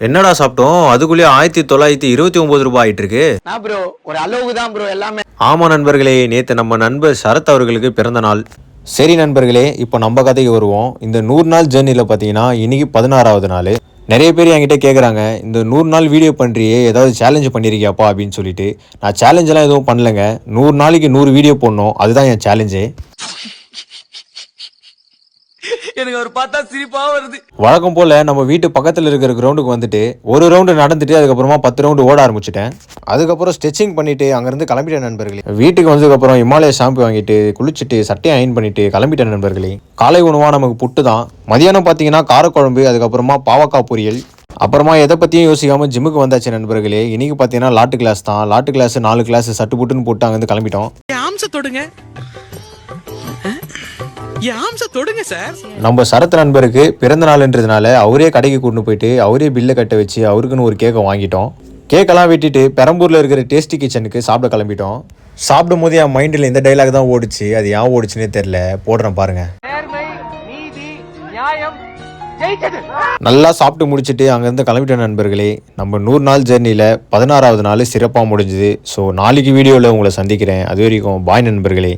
என்னடா சாப்பிட்டோம்? அதுக்குள்ளேயே 1929 ரூபாய் ஆயிட்டு இருக்கு. ப்ரோ ஒரு அளவுக்கு தான் ப்ரோ எல்லாமே. ஆமா நண்பர்களே, நேற்று நம்ம நண்பர் சரத் அவர்களுக்கு பிறந்த நாள். சரி நண்பர்களே, இப்போ நம்ம கதைக்கு வருவோம். இந்த 100 நாள் ஜேர்னியில் பார்த்தீங்கன்னா இன்னைக்கு 16வது நாள். நிறைய பேர் என்கிட்ட கேட்குறாங்க, இந்த 100 நாள் வீடியோ பண்ணுறியே ஏதாவது சேலஞ்சு பண்ணியிருக்கியாப்பா அப்படின்னு சொல்லிட்டு. நான் சேலஞ்செலாம் எதுவும் பண்ணலைங்க. 100 நாளைக்கு 100 வீடியோ போடணும், அதுதான் என் சேலஞ்சே. எனக்கு ஒரு பார்த்தா சிரிப்பா வருது. வழக்கம் போல் நம்ம வீட்டு பக்கத்தில் இருக்கிற கிரவுண்டுக்கு வந்துட்டு ஒரு ரவுண்டு நடந்துட்டு அதுக்கப்புறமா 10 ரவுண்டு ஓட ஆரம்பிச்சிட்டேன். அதுக்கப்புறம் ஸ்ட்ரெச்சிங் பண்ணிட்டு அங்கேருந்து கிளம்பிட்டேன் நண்பர்களே. வீட்டுக்கு வந்ததுக்கப்புறம் இமாலய ஷாம்பு வாங்கிட்டு குளிச்சுட்டு சட்டையை அயன் பண்ணிட்டு கிளம்பிட்டேன் நண்பர்களே. காலை உணவாக நமக்கு புட்டு தான். மதியானம் பார்த்தீங்கன்னா காரக்குழம்பு, அதுக்கப்புறமா பாவக்காய் பொரியல். அப்புறமா எதை பற்றியும் யோசிக்காமல் ஜிம்முக்கு வந்தாச்சு நண்பர்களே. இன்னைக்கு பார்த்தீங்கன்னா லாட்டு கிளாஸ் தான். லாட்டு கிளாஸ் 4 கிளாஸ் சட்டு புட்டுன்னு போட்டு அங்கேருந்து கிளம்பிட்டோம். நம்ம சரத் நண்பருக்கு பிறந்த நாள்ன்றதுனால அவரே கடைக்கு கூட்டு போயிட்டு அவரே பில்லை கட்ட வச்சு அவருக்குன்னு ஒரு கேக்கை வாங்கிட்டோம். கேக்கெல்லாம் வெட்டிட்டு பெரம்பூரில் இருக்கிற டேஸ்டி கிச்சனுக்கு சாப்பிட கிளம்பிட்டோம். சாப்பிடும் போது என் மைண்டில் இந்த டைலாக் தான் ஓடிச்சு. அது ஏன் ஓடிச்சுன்னே தெரில, போடுறேன் பாருங்க. நல்லா சாப்பிட்டு முடிச்சுட்டு அங்கேருந்து கிளம்பிட்டோம் நண்பர்களே. நம்ம 100 நாள் ஜேர்னியில் 16வது நாள் சிறப்பாக முடிஞ்சுது. ஸோ நாளைக்கு வீடியோவில் உங்களை சந்திக்கிறேன். அது வரைக்கும் பாய் நண்பர்களே.